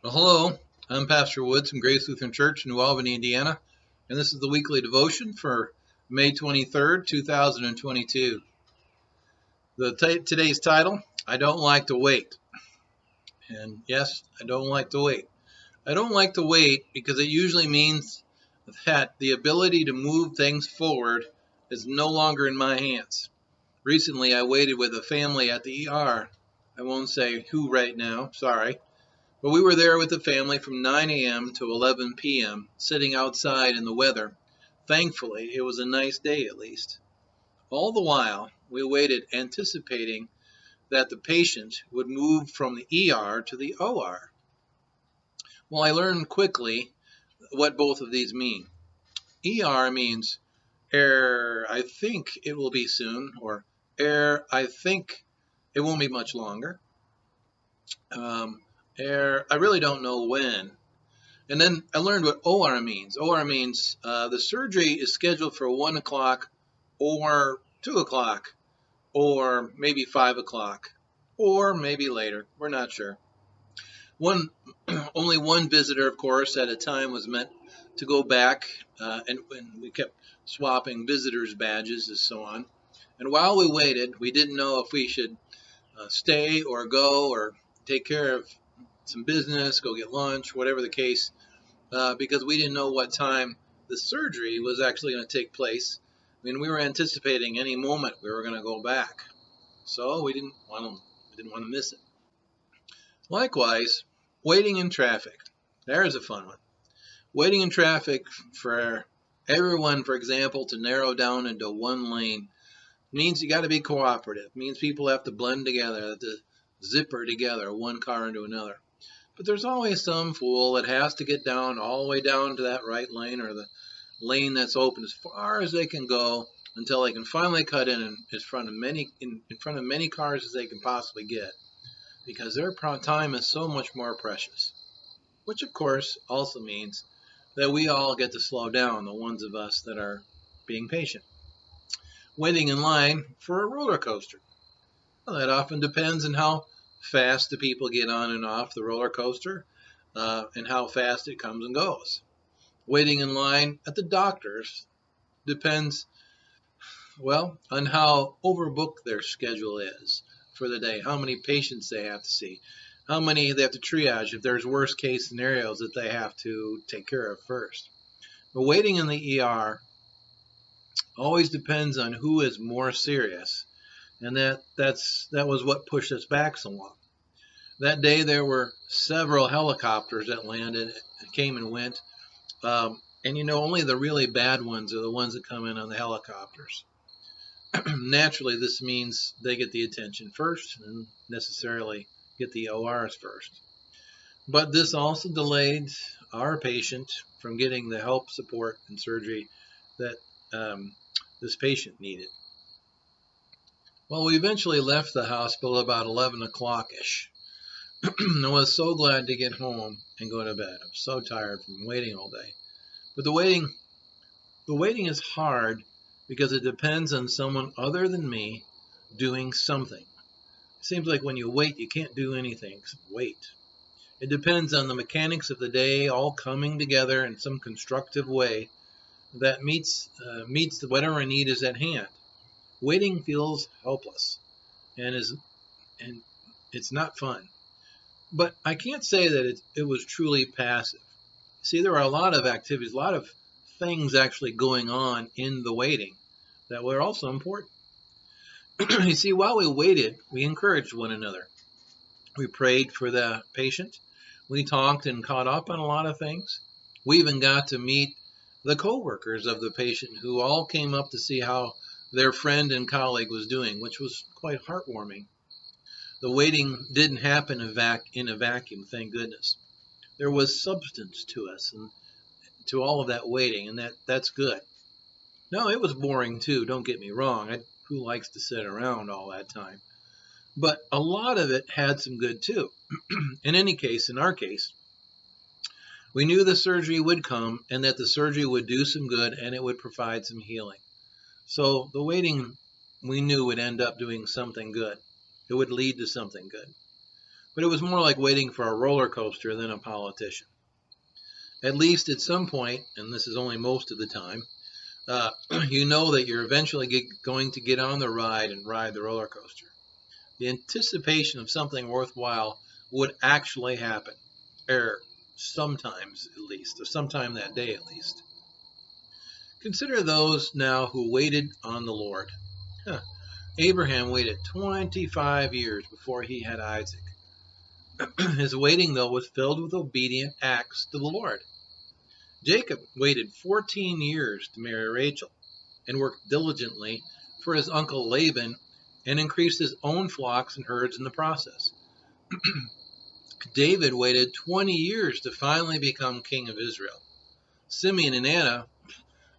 Well, hello, I'm Pastor Woods from Grace Lutheran Church in New Albany, Indiana, and this is the weekly devotion for May 23rd, 2022. Today's title, I Don't Like to Wait. And yes, I don't like to wait. I don't like to wait because it usually means that the ability to move things forward is no longer in my hands. Recently, I waited with a family at the ER. I won't say who right now, sorry. But we were there with the family from 9 a.m. to 11 p.m., sitting outside in the weather. Thankfully, it was a nice day at least. All the while, we waited anticipating that the patient would move from the ER to the OR. Well, I learned quickly what both of these mean. ER means I think it will be soon, or I think it won't be much longer. I really don't know when. And then I learned what OR means. OR means the surgery is scheduled for 1 o'clock or 2 o'clock or maybe 5 o'clock or maybe later. We're not sure. Only one visitor, of course, at a time was meant to go back, and we kept swapping visitors' badges and so on. And while we waited, we didn't know if we should stay or go or take care of some business, go get lunch, whatever the case. Because we didn't know what time the surgery was actually going to take place. I mean, we were anticipating any moment we were going to go back, so we didn't want to miss it. Likewise, waiting in traffic. There's a fun one. Waiting in traffic for everyone, for example, to narrow down into one lane means you got to be cooperative. It means people have to blend together, have to zipper together, one car into another. But there's always some fool that has to get down all the way down to that right lane or the lane that's open as far as they can go until they can finally cut in front of many cars as they can possibly get, because their time is so much more precious. Which of course also means that we all get to slow down, the ones of us that are being patient. Waiting in line for a roller coaster. Well, that often depends on how fast the people get on and off the roller coaster, and how fast it comes and goes. Waiting in line at the doctor's depends, well, on how overbooked their schedule is for the day, how many patients they have to see, how many they have to triage if there's worst case scenarios that they have to take care of first. But waiting in the ER always depends on who is more serious, and that was what pushed us back so long. That day there were several helicopters that landed, came and went, and only the really bad ones are the ones that come in on the helicopters. Naturally, this means they get the attention first and necessarily get the ORs first. But this also delayed our patient from getting the help, support, and surgery that this patient needed. Well, we eventually left the hospital about 11 o'clock-ish. I was so glad to get home and go to bed. I'm so tired from waiting all day. But the waiting is hard because it depends on someone other than me doing something. It seems like when you wait, you can't do anything except wait. It depends on the mechanics of the day all coming together in some constructive way that meets whatever need is at hand. Waiting feels helpless and it's not fun. But I can't say that it was truly passive. See, there are a lot of activities, a lot of things actually going on in the waiting that were also important. You see, while we waited, we encouraged one another. We prayed for the patient. We talked and caught up on a lot of things. We even got to meet the co-workers of the patient who all came up to see how their friend and colleague was doing, which was quite heartwarming. The waiting didn't happen in a vacuum, thank goodness. There was substance to us and to all of that waiting, and that's good. No, it was boring too, don't get me wrong. Who likes to sit around all that time? But a lot of it had some good too. In our case, we knew the surgery would come and that the surgery would do some good and it would provide some healing. So the waiting, we knew, would end up doing something good. It would lead to something good. but it was more like waiting for a roller coaster than a politician. At least at some point, and this is only most of the time, you know that you're eventually going to get on the ride and ride the roller coaster. The anticipation of something worthwhile would actually happen, or sometimes at least, or sometime that day at least. Consider those now who waited on the Lord. Huh. Abraham waited 25 years before he had Isaac. His waiting, though, was filled with obedient acts to the Lord. Jacob waited 14 years to marry Rachel and worked diligently for his uncle Laban and increased his own flocks and herds in the process. David waited 20 years to finally become king of Israel. Simeon and Anna,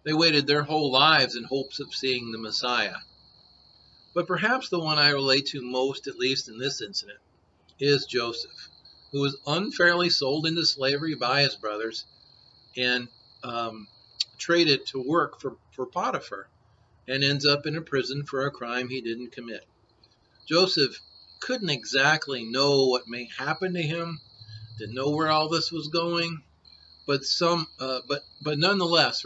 they waited their whole lives in hopes of seeing the Messiah. But perhaps the one I relate to most, at least in this incident, is Joseph, who was unfairly sold into slavery by his brothers and traded to work for Potiphar, and ends up in a prison for a crime he didn't commit. Joseph couldn't exactly know what may happen to him, didn't know where all this was going, but nonetheless,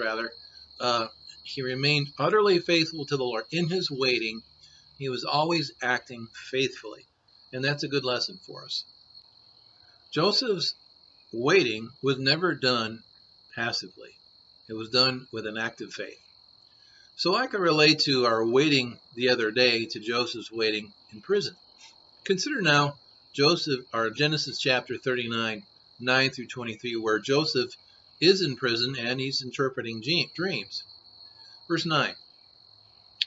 he remained utterly faithful to the Lord. In his waiting, he was always acting faithfully, and that's a good lesson for us. Joseph's waiting was never done passively. It was done with an act of faith. So I can relate to our waiting the other day to Joseph's waiting in prison. Consider now Genesis chapter 39, 9 through 23, where Joseph is in prison and he's interpreting dreams. Verse 9.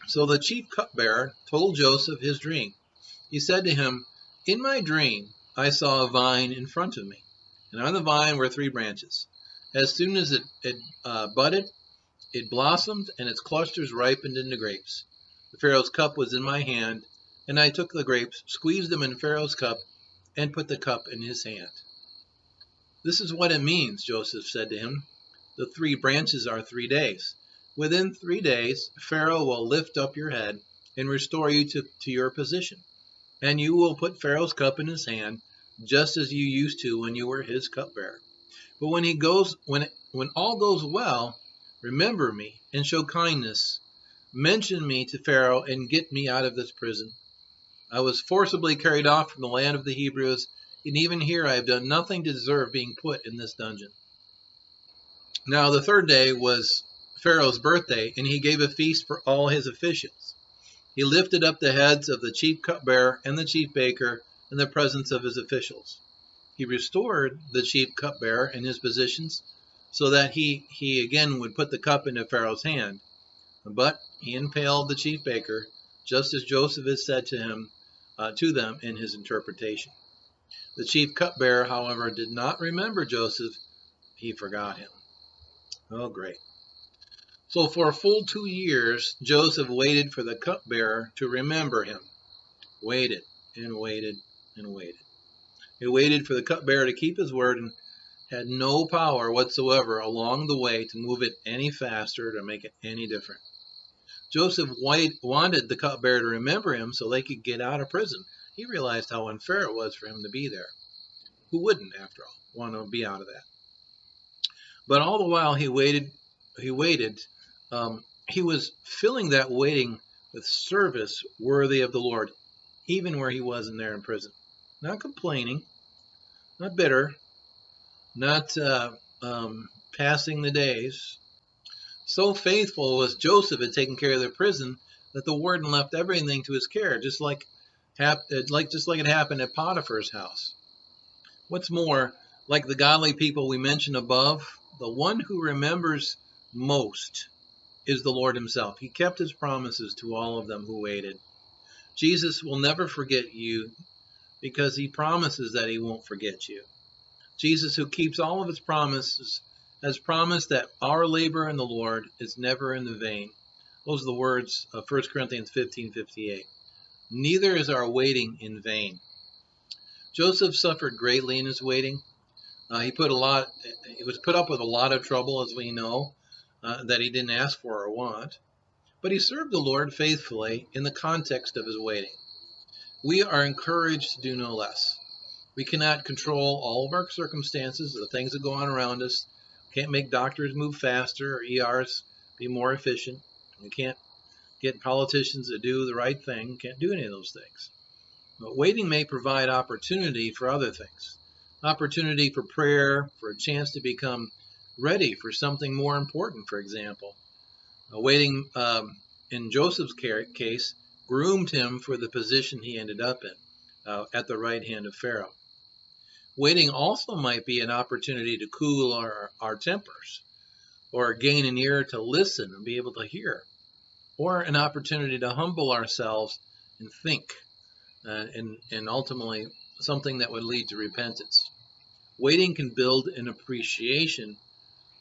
So the chief cupbearer told Joseph his dream. He said to him, "In my dream I saw a vine in front of me, and on the vine were 3 branches. As soon as it budded, it blossomed, and its clusters ripened into grapes. The Pharaoh's cup was in my hand, and I took the grapes, squeezed them in Pharaoh's cup, and put the cup in his hand." "This is what it means," Joseph said to him. "The 3 branches are 3 days. Within 3 days, Pharaoh will lift up your head and restore you to your position, and you will put Pharaoh's cup in his hand, just as you used to when you were his cupbearer. But when all goes well, remember me and show kindness. Mention me to Pharaoh and get me out of this prison. I was forcibly carried off from the land of the Hebrews, and even here I have done nothing to deserve being put in this dungeon." Now the 3rd day was Pharaoh's birthday, and he gave a feast for all his officials. He lifted up the heads of the chief cupbearer and the chief baker in the presence of his officials. He restored the chief cupbearer in his positions so that he again would put the cup into Pharaoh's hand. But he impaled the chief baker, just as Joseph had said to them in his interpretation. The chief cupbearer, however, did not remember Joseph. He forgot him. Oh, great. So for a full 2 years, Joseph waited for the cupbearer to remember him. Waited and waited and waited. He waited for the cupbearer to keep his word and had no power whatsoever along the way to move it any faster or to make it any different. Joseph wanted the cupbearer to remember him so they could get out of prison. He realized how unfair it was for him to be there. Who wouldn't, after all, want to be out of that? But all the while he waited, he was filling that waiting with service worthy of the Lord, even where he wasn't there in prison. Not complaining, not bitter, not passing the days. So faithful was Joseph at taking care of the prison that the warden left everything to his care, just like it happened at Potiphar's house. What's more, like the godly people we mentioned above, the one who remembers most is the Lord himself. He kept his promises to all of them who waited. Jesus will never forget you because he promises that he won't forget you. Jesus, who keeps all of his promises, has promised that our labor in the Lord is never in the vain. Those are the words of 1 Corinthians 15:58. Neither is our waiting in vain. Joseph suffered greatly in his waiting. He was put up with a lot of trouble, as we know, that he didn't ask for or want. But he served the Lord faithfully in the context of his waiting. We are encouraged to do no less. We cannot control all of our circumstances, the things that go on around us. We can't make doctors move faster or ERs be more efficient. We can't get politicians to do the right thing. Can't do any of those things. But waiting may provide opportunity for other things. Opportunity for prayer, for a chance to become ready for something more important, for example. Waiting, in Joseph's case, groomed him for the position he ended up in at the right hand of Pharaoh. Waiting also might be an opportunity to cool our tempers, or gain an ear to listen and be able to hear, or an opportunity to humble ourselves and think, and ultimately something that would lead to repentance. Waiting can build an appreciation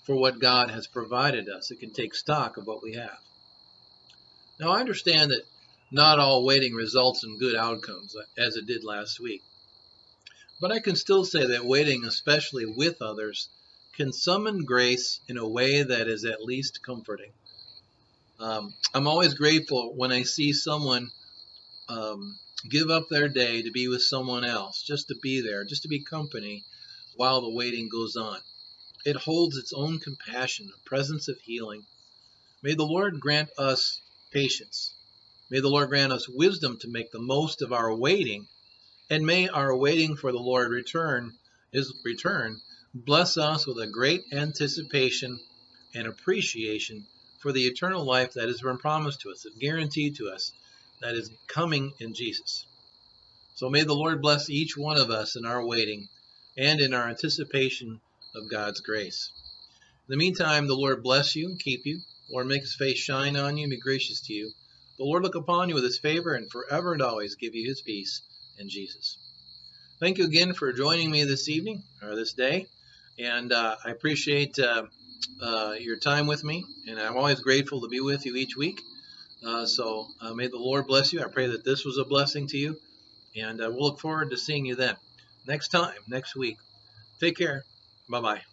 for what God has provided us. It can take stock of what we have. Now, I understand that not all waiting results in good outcomes, as it did last week. But I can still say that waiting, especially with others, can summon grace in a way that is at least comforting. I'm always grateful when I see someone give up their day to be with someone else, just to be there, just to be company while the waiting goes on. It holds its own compassion, a presence of healing. May the Lord grant us patience. May the Lord grant us wisdom to make the most of our waiting. And may our waiting for the Lord his return, bless us with a great anticipation and appreciation for the eternal life that has been promised to us, guaranteed to us, that is coming in Jesus. So may the Lord bless each one of us in our waiting and in our anticipation of God's grace. In the meantime, the Lord bless you and keep you. The Lord make his face shine on you and be gracious to you. The Lord look upon you with his favor and forever and always give you his peace in Jesus. Thank you again for joining me this evening or this day. And I appreciate your time with me. And I'm always grateful to be with you each week. So may the Lord bless you. I pray that this was a blessing to you. And we'll look forward to seeing you then. Next time, next week. Take care. Bye-bye.